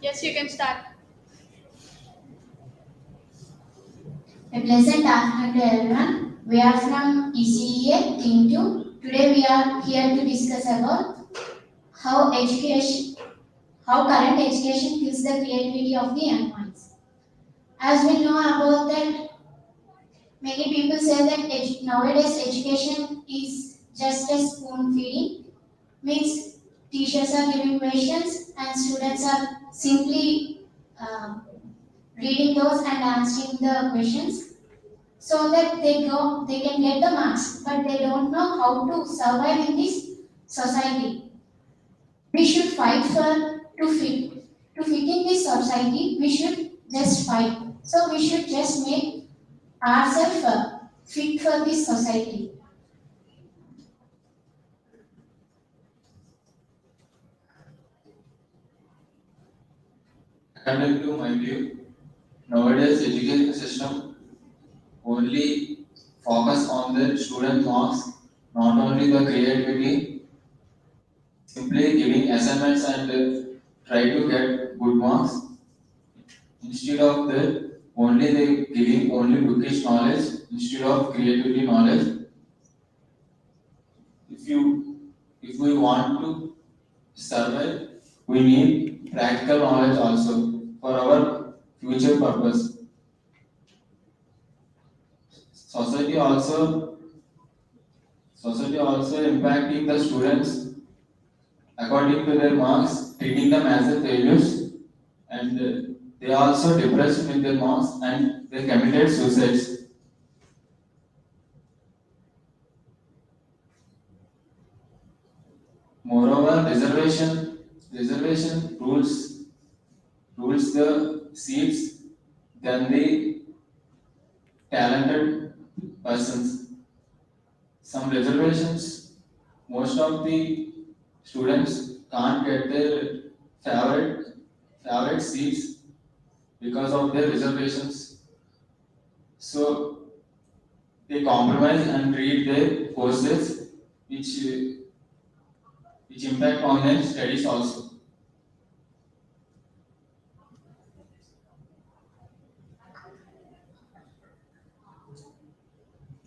Yes, you can start. A pleasant afternoon to everyone. We are from ECE-A Team 2. Today we are here to discuss about how current education kills the creativity of the young minds. As we know about that, many people say that nowadays education is just a spoon feeding, means teachers are giving questions and students are simply reading those and answering the questions so that they can get the marks, but they don't know how to survive in this society. We should fight for to fit in this society. We should just fight. So we should just make ourselves fit for this society. According to my view, nowadays education system only focus on the student marks, not only the creativity, simply giving assignments and try to get good marks. Instead of that, only they giving only bookish knowledge instead of creativity knowledge. If you if we want to survive, we need practical knowledge also for our future purpose. Society also Society also impacting the students according to their marks, treating them as a failures, and they are also depressed with their marks and they committed suicides. Moreover, reservation rules the seats than the talented persons. Some reservations, most of the students can't get their favorite favorite seats because of their reservations. So they compromise and read their courses which impact on their studies also.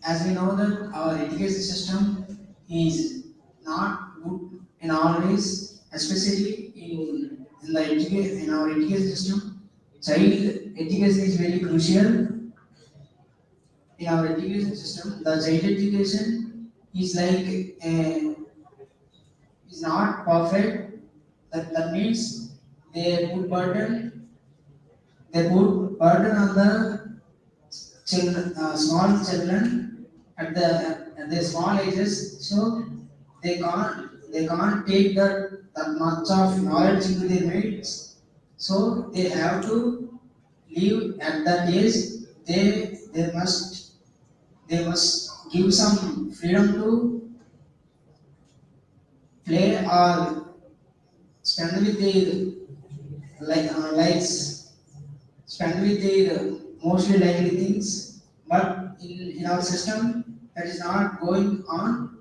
As we know that our education system is not good in all ways, especially in our education system. Child education is very crucial in our education system. The child education is is not perfect. That means they put burden on the children, small children at their small ages, so they can't take that much of knowledge into their minds. So they have to live at that age. They must give some freedom to play or spend with their likes, spend with their mostly likely things. But in our system, that is not going on.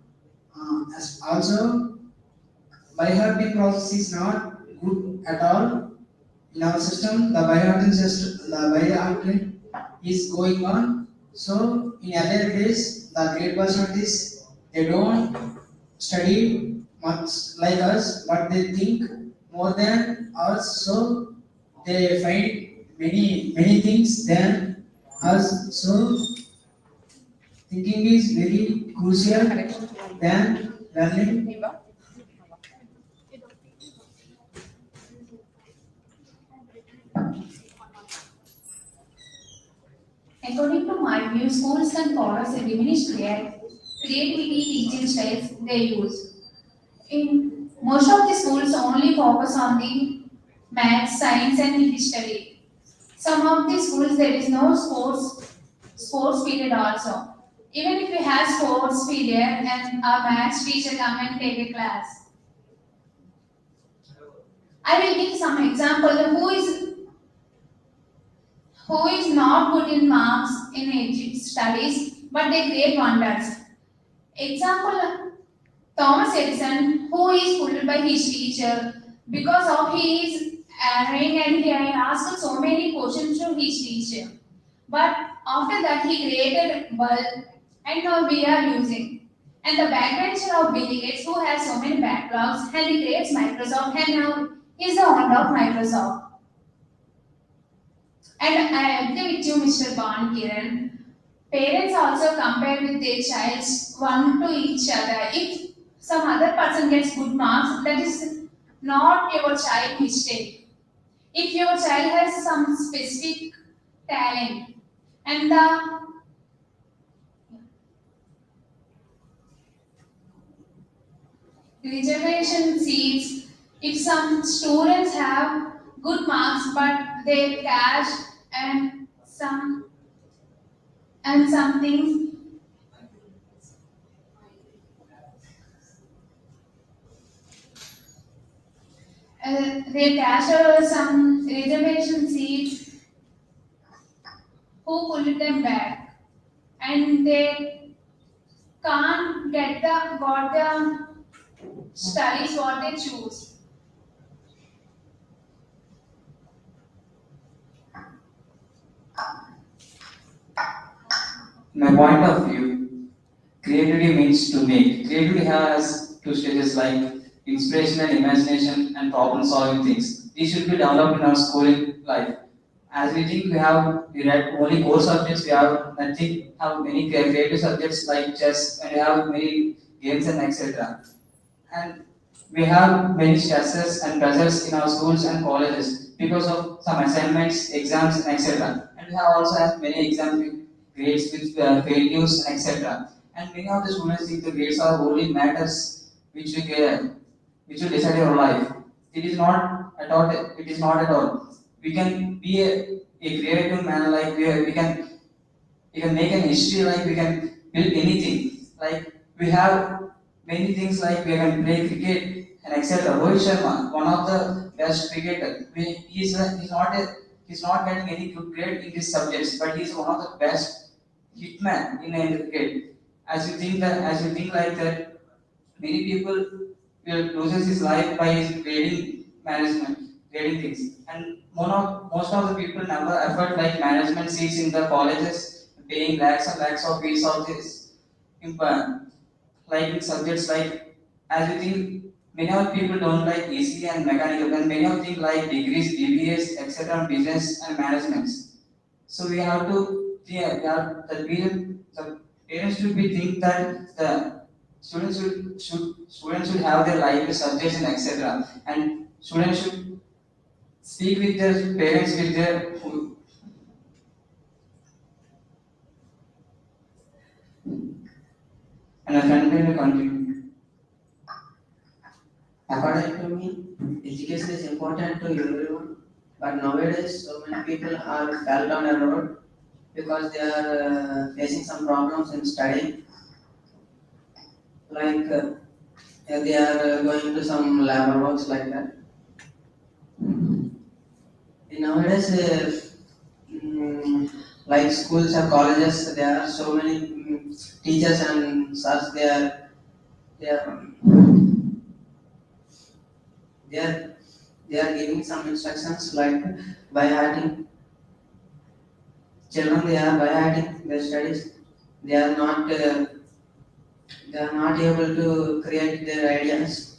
As also, biohacking process is not good at all in our system. The biohacking is going on. So in other days, the great percentages they don't study much like us, but they think more than us. So they find many things than us. So thinking is very crucial than learning. According to my view, schools can follow a diminished creativity teaching styles they use. In most of the schools only focus on the math, science and history. Some of the schools there is no sports period also. Even if we have sports period and our maths teacher come and take a class. I will give some example. Who is not good in marks in studies, but they create wonders. Example Thomas Edison, who is pulled by his teacher because of he is arraying and he asked so many questions to his teacher. But after that, he created bulb, and now we are using. And the backbencher of Bill Gates, who has so many backlogs, and he creates Microsoft, and now he's the owner of Microsoft. And I agree with you, Mr. Ban Kiran. Parents also compare with their childs one to each other. If some other person gets good marks, that is not your child mistake. If your child has some specific talent and the reservation seats, if some students have good marks but they cash and some and something they cash or some reservation seats, who pull them back and they can't get the got the studies what they choose. In my point of view, creativity means to make. Creativity has two stages like inspiration and imagination and problem solving things. These should be developed in our schooling life. As we think we read only core subjects, we have nothing, have many creative subjects like chess, and we have many games and etc. And we have many stresses and pressures in our schools and colleges because of some assignments, exams, and etc. And we have also have many exams with grades with failures and etc. And many of the students think the grades are only matters which we care, which will decide your life. It is not at all. It is not at all. We can be a creative man like we can make an history like we can build anything. Like we have many things like we can play cricket and etc. Rohit Sharma, one of the best cricketer. He's not getting any good grade in these subjects, but he's one of the best hitman in cricket. As you think like that, many people will loses his life by his grading management, grading things. And most of the people never effort like management seats in the colleges, paying lakhs and lakhs of fees of this like in subjects like as you think many of people don't like ECE and mechanical and many of think like degrees, BBS, etc. business and management. So we have to yeah, the parents should be think that the students should have their life subjects and etc. And students should speak with their parents with their and a friend will continue. According to me, education is important to everyone, but nowadays so many people are fell down a road because they are facing some problems in studying, like they are going to some labor works like that. In nowadays, like schools and colleges, there are so many teachers and such. They are they are they are giving some instructions like by hiding children. They are by hiding their studies. They are not they are not able to create their ideas,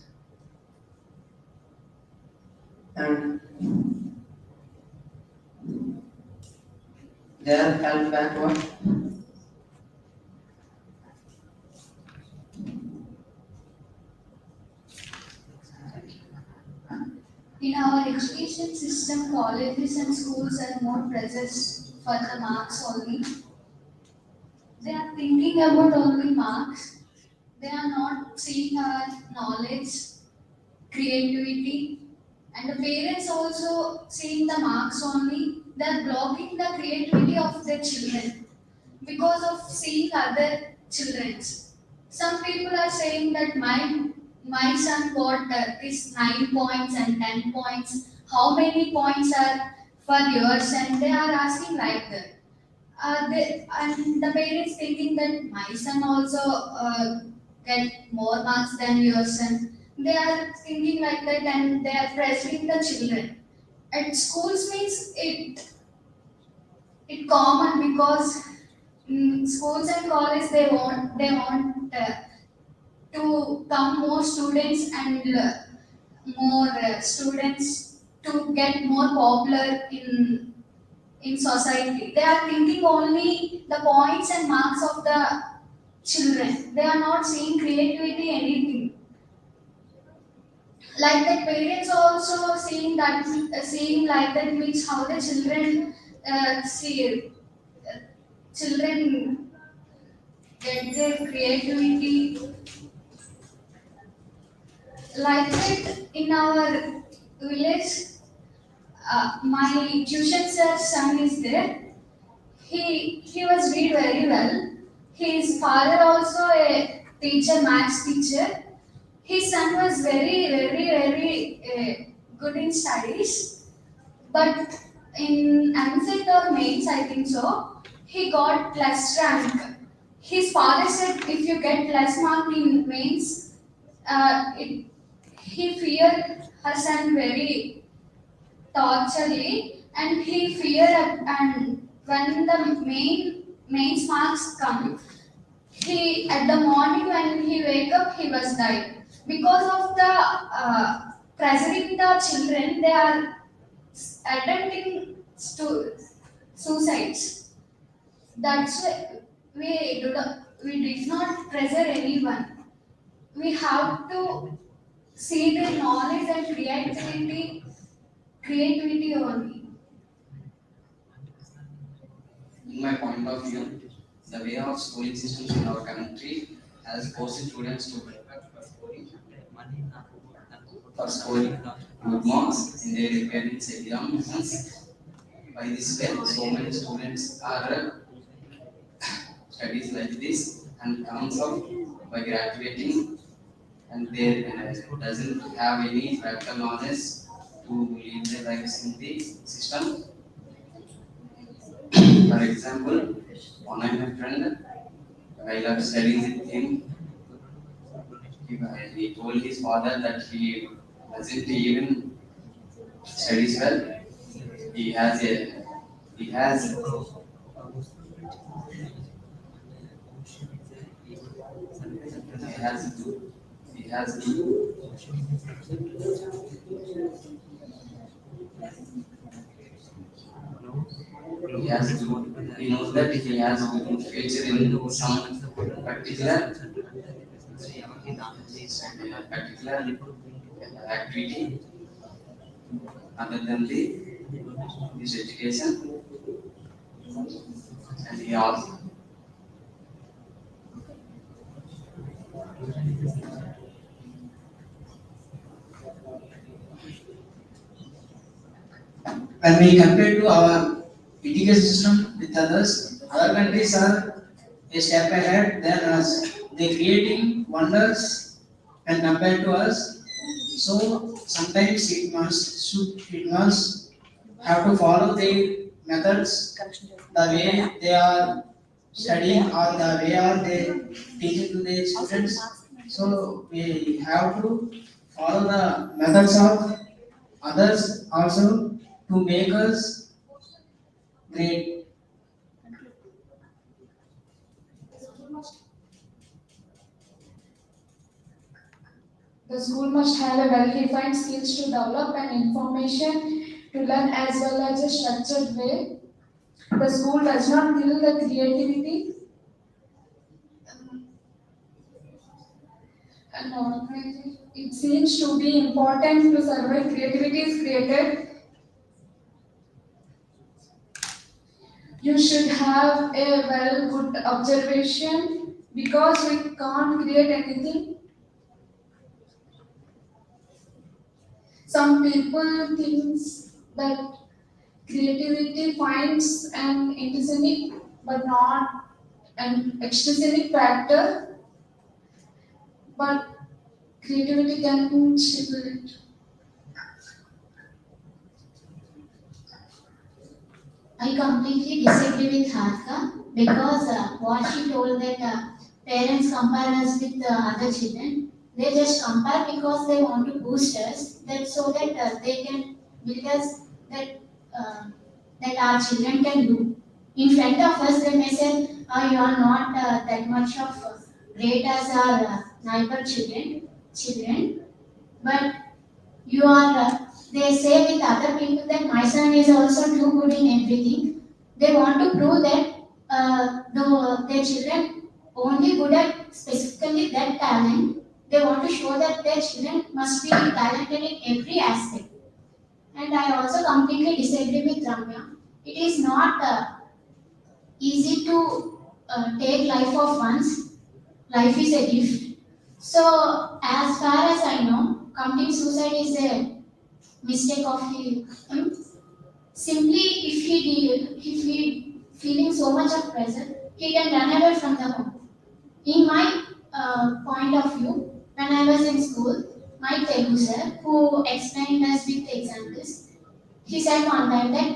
and they are held backward. In our education system, colleges and schools are more pressed for the marks only. They are thinking about only marks. They are not seeing our knowledge, creativity, and the parents also seeing the marks only. They are blocking the creativity of their children because of seeing other children's. Some people are saying that my son got this 9 points and 10 points. How many points are for yours? And they are asking like that. And the parents thinking that my son also get more marks than your son. They are thinking like that, and they are pressuring the children. At schools means it common because schools and college they want to come more students and more students to get more popular in society. They are thinking only the points and marks of the children. They are not seeing creativity anything. Like the parents also seeing like that means how the children see children get their creativity like that in our village. My tuition sir's son is there. He was read very well. His father also a teacher, maths teacher. His son was very good in studies, but in ANSET or mains, I think so, he got plus rank. His father said, if you get plus mark in mains, it, he feared her son very torturely, and he feared and when the mains marks come, he at the morning when he wake up he was died because of the pressuring the children. They are attempting suicides. That's why we did not pressure anyone. We have to see their knowledge and creativity only. In my point of view, the way of schooling systems in our country has forced students to prepare for scoring good marks in their parents' examinations. By this way, so many students are studies like this and comes out by graduating, and they doesn't have any practical knowledge to lead their lives in the system. For example, one of my friend, while I was studying with him, he told his father that he doesn't even studies well. He has a he has he has to he has to he knows that he has to future in some particular particular activity other than this education, and he also When we compare to our education system with others, other countries are a step ahead than us. They creating wonders when compared to us. So sometimes it must have to follow their methods, the way they are studying or the way are they teaching to their students. So we have to follow the methods of others also to make us great. The school must have a well-defined skills to develop and information to learn as well as a structured way. The school does not kill the creativity and organization. It seems to be important to survive. Creativity is created. You should have a well good observation because we can't create anything. Some people thinks that creativity finds an intrinsic but not an extrinsic factor, but creativity can stimulate. I completely disagree with Harika because what she told that parents compare us with other children. They just compare because they want to boost us, that so that they can build us that uh, that our children can do. In front of us, they may say, "You are not that much of great as our neighbor children, but you are." They say with other people that my son is also too good in everything. They want to prove that their children only good at specifically that talent. They want to show that their children must be talented in every aspect. And I also completely disagree with Ramya. It is not easy to take life of one's. Life is a gift. So, as far as I know, committing suicide is a mistake of him. Simply, if he feeling so much of pressure, he can run away from the home. In my point of view, when I was in school, my Telugu sir, who explained us with examples, he said one time that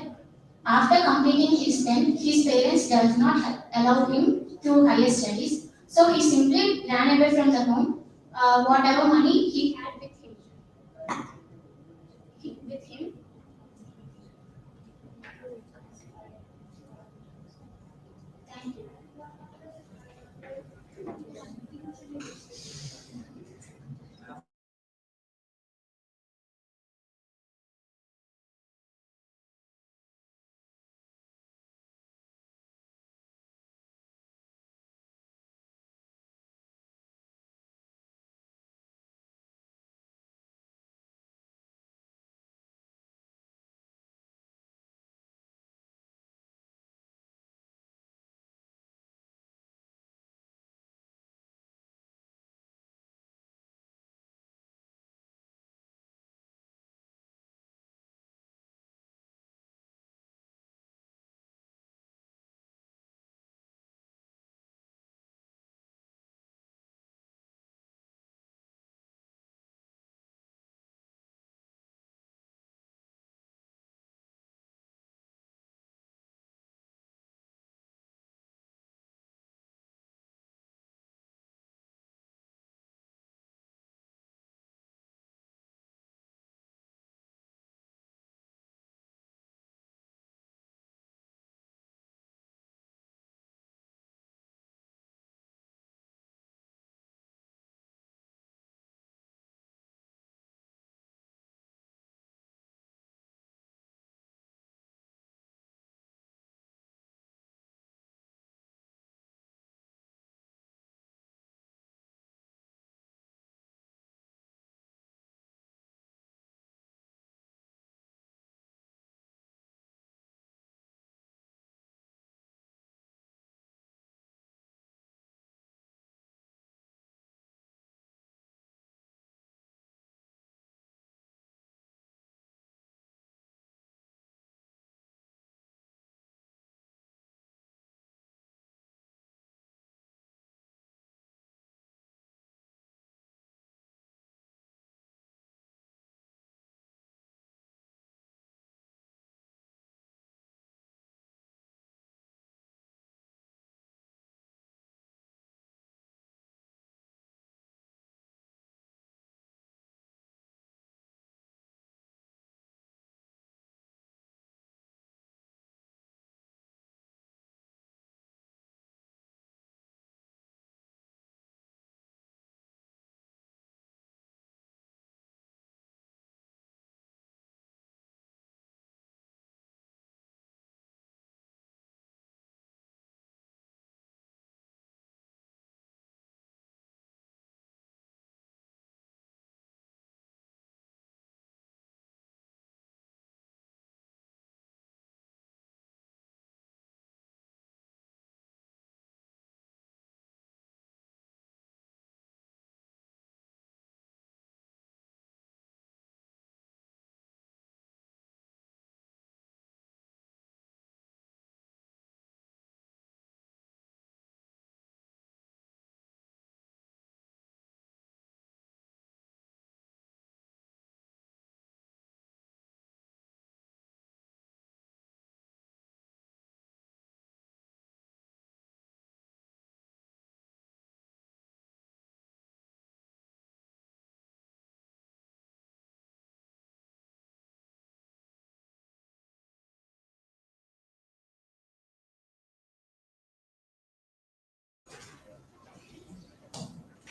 after completing his 10th, his parents does not allow him to higher studies. So he simply ran away from the home. Whatever money he had with him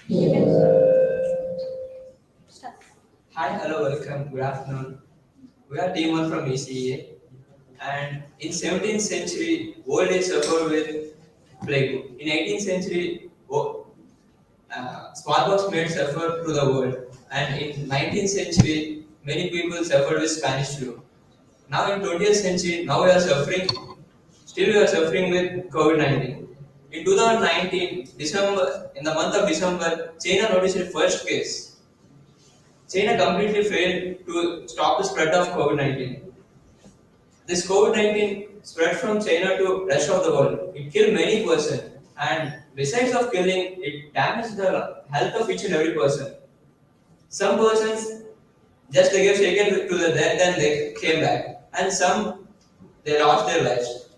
Hi, hello, welcome, good afternoon. We are team one from ECE-A, and in 17th century, world is suffered with plague. In 18th century, smallpox made suffer to the world, and in 19th century, many people suffered with Spanish flu. Now in 20th century, now we are suffering, still we are suffering with COVID-19. In 2019, December, in the month of December, China noticed its first case. China completely failed to stop the spread of COVID-19. This COVID-19 spread from China to rest of the world. It killed many persons, and besides of killing, it damaged the health of each and every person. Some persons just they get taken to the death and they came back, and some they lost their lives.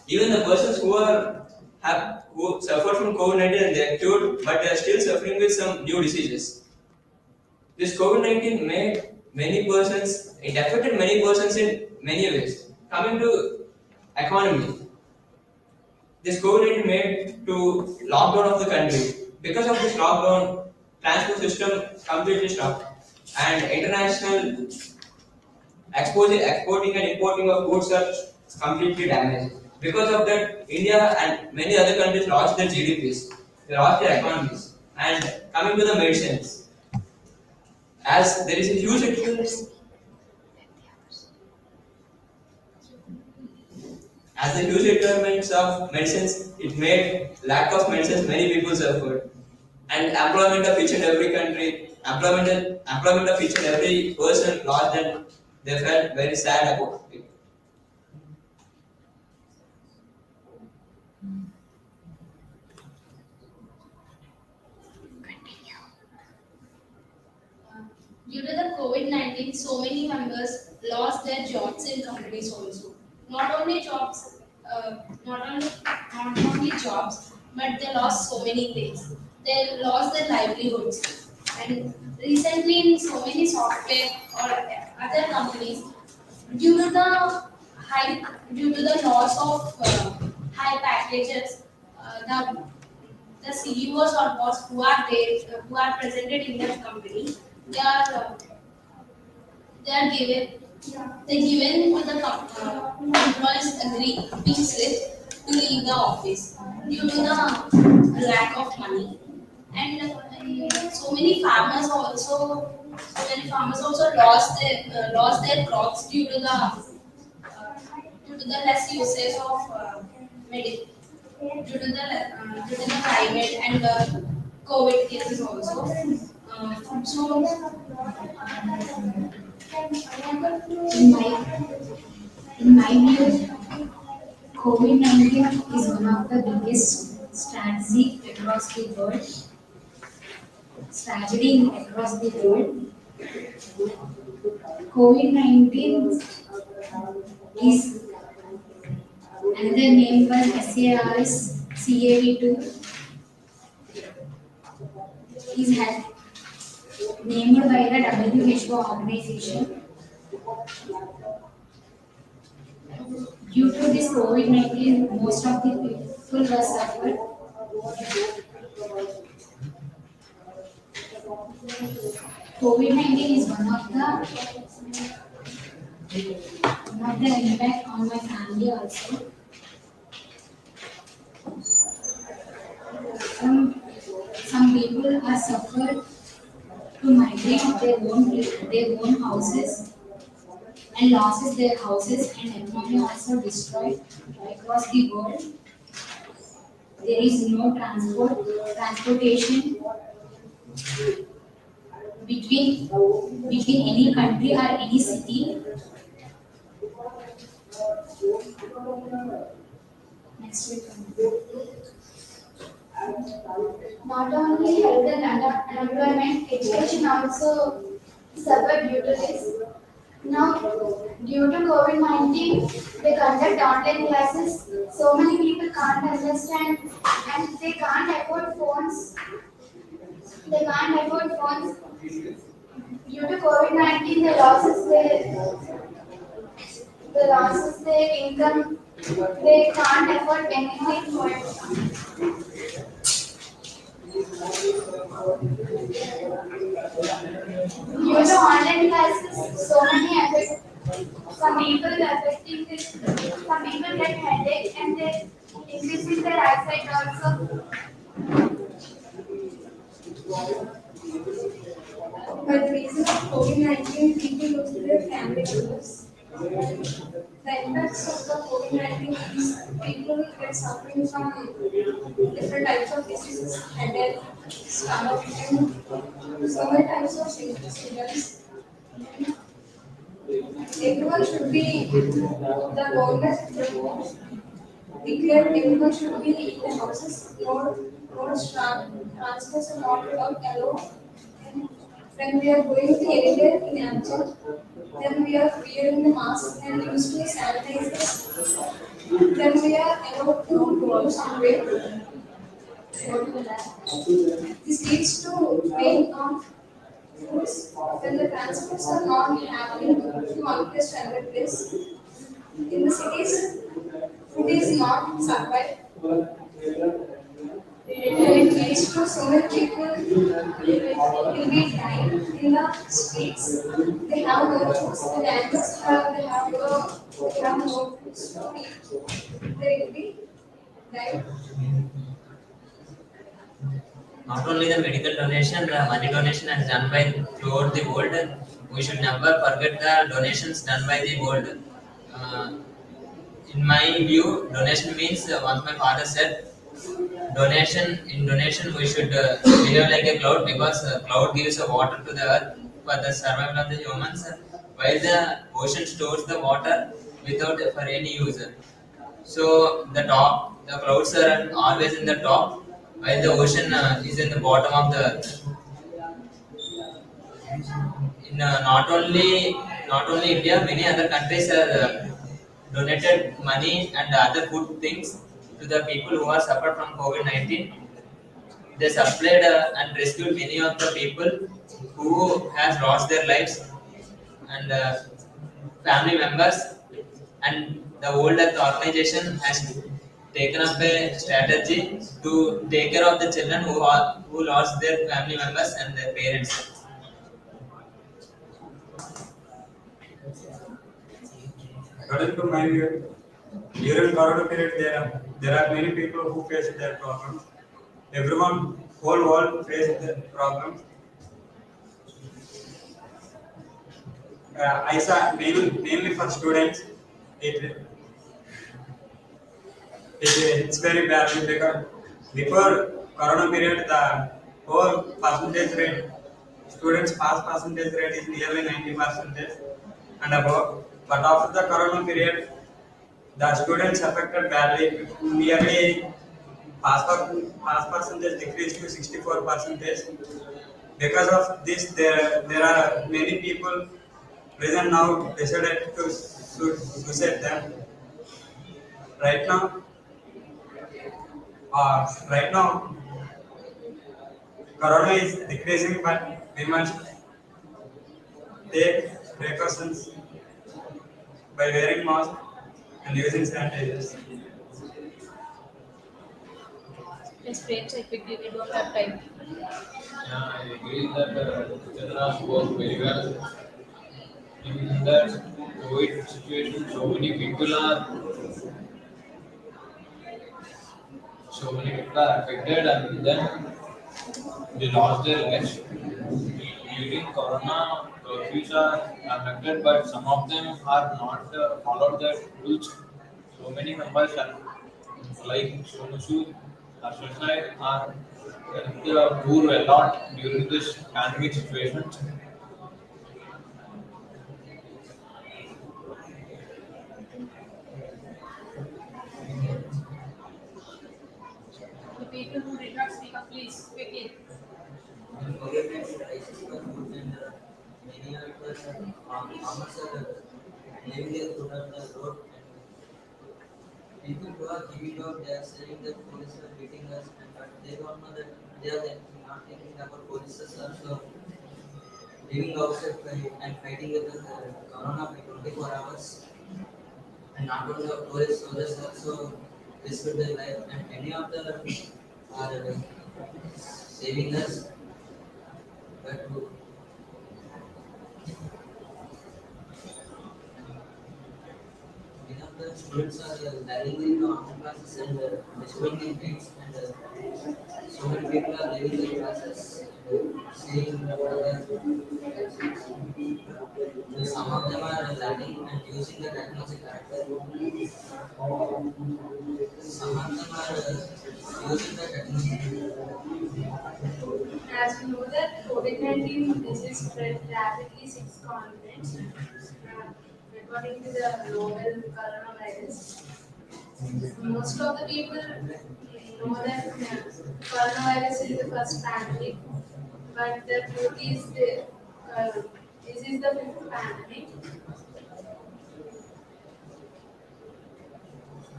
Even the persons who suffer from COVID-19 they are cured, but they are still suffering with some new diseases. This COVID-19 made many persons, it affected many persons in many ways. Coming to economy, this COVID-19 made to lockdown of the country. Because of this lockdown, transport system completely stopped, and international exporting and importing of goods are completely damaged. Because of that, India and many other countries lost their GDPs, they lost their economies. And coming to the medicines, as there is a huge as the huge requirements of medicines, it made lack of medicines, many people suffered. And employment of each and every country, employment of each and every person lost and they felt very sad about it. Due to the COVID-19, so many members lost their jobs in companies also. Not only jobs, not only jobs, but they lost so many things. They lost their livelihoods. And recently, in so many software or other companies, due to the due to the loss of high packages, the CEOs or boss who are there, who are presented in that company, they are they are given they given to the employees agree being slip to leave the office due to the lack of money. And so many farmers also lost their crops due to the less usage of medicine, due to the climate and the COVID cases also. So In my, in my view, COVID-19 is one of the biggest strategy across the world, tragedy across the world. COVID-19 is another name for SARS-CoV-2 is named by the WHO organization. Due to this COVID-19, most of the people were suffered. COVID-19 is one of the impact on my family also. Some people are suffered to migrate their own houses and losses their houses and economy also destroyed across the world. There is no transportation between any country or any city. Next week. Not only health and unemployment, education also suffered due to this. Now, due to COVID-19, they conduct online classes. So many people can't understand and they can't afford phones. They can't afford phones. Due to COVID-19, they losses their income. They can't afford anything for it. Due to online classes, so many effects. Some people affecting this, some people get headache and they increasing their eyesight also. By the reason of COVID-19, people lose their family members. The impacts of the COVID-19 is people get suffering from different types of diseases, headache, stomach, and so many types of symptoms. Everyone should be, the government should declare everyone should be in the houses, transfers are not allowed. And when we are going to anywhere in absent, then we are wearing the mask and using the sanitizers. Then we are allowed to go somewhere. This leads to weighing on foods when the transports are not happening from one place to another place. In the cities, food is not supplied. And it leads to so many people will be dying in the streets. They have no foods. The animals have they have no foods to eat. They will be dying. Not only the medical donation, the money donation is done by throughout the world. We should never forget the donations done by the world. Uh, in my view, donation means once my father said, donation we should behave like a cloud because cloud gives water to the earth for the survival of the humans, while the ocean stores the water without for any use. So the clouds are always in the top, while the ocean is in the bottom of the earth. In not only India, many other countries have donated money and other good things to the people who are suffered from COVID-19. They supplied and rescued many of the people who have lost their lives and family members, and the World Health Organization has taken up a strategy to take care of the children who lost their family members and their parents. According to my view, during Corona period, there are many people who face their problems. Everyone, whole world faced the problems. I saw mainly for students, it, it's very bad because before Corona period, the whole percentage rate, students pass percentage rate is nearly 90% and above. But after the Corona period, the students affected badly. Nearly pass percentage decreased to 64%. Because of this, there are many people present now decided to suicide them. Right now, right now, Corona is decreasing, but we must take precautions by wearing mask and using sanitizers. Let's break so quickly, we don't have time. Yeah, I agree that Chandra spoke very well. In that COVID situation, so many people are affected, and then they lost their lives. During Corona, curfews are affected, but some of them are not followed the rules. So many members are like Sonusu or suicide are poor a lot during this pandemic situation. The people who did not speak up, please quickly. COVID-19 crisis was good and many of the farmers are leaving their food on the road, and people who are giving out, they are saying that police are beating us, and but they don't know that they are not thinking about police are also living outside and fighting with the corona by 24 hours, and not only the police soldiers also risk their life, and many of the are saving us, but many of the students are lagging in online classes and disturbing in grades, and so many people are leaving the classes and seeing other. Some of them are learning and using the technology correctly. Some of them are using the technology. As we know that COVID-19 disease spread rapidly since continents, according to the novel coronavirus. Most of the people know that coronavirus is the first pandemic, but the truth is this is the fifth pandemic.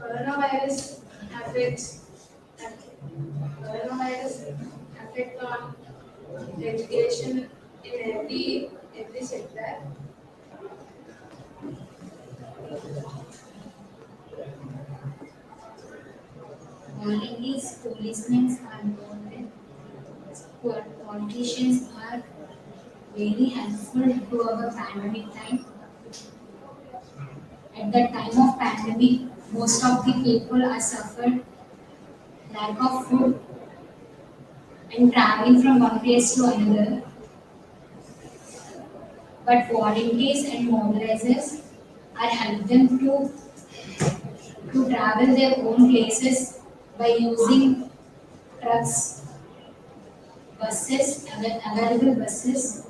Coronavirus affects coronavirus affect on education in every sector. Volunteers, policemen are involved. Politicians are very helpful to our pandemic time. At the time of pandemic, most of the people are suffered lack of food and traveling from one place to another. But volunteers and mobilizers are help them to travel their own places by using trucks, buses, available buses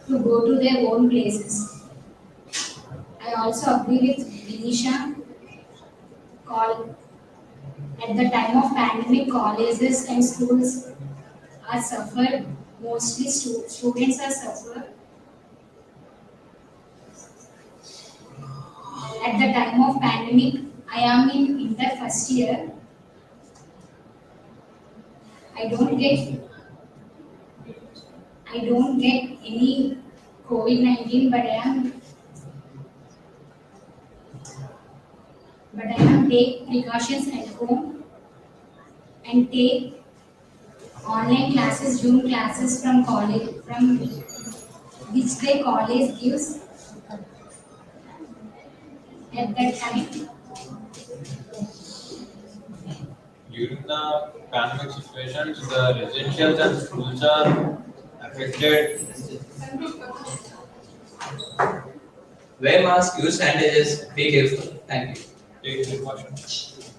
to go to their own places. I also agree with Vinisha. Call at the time of pandemic, colleges and schools are suffered. Mostly students are suffered. At the time of pandemic, I am in inter first year. I don't get I don't get any COVID-19, but I am take precautions at home and take online classes, Zoom classes from college, from which the college gives at that time. During the pandemic situations, the residentials and schools are affected. Wear mask, use sanitizers, be careful. Thank you. Take precautions.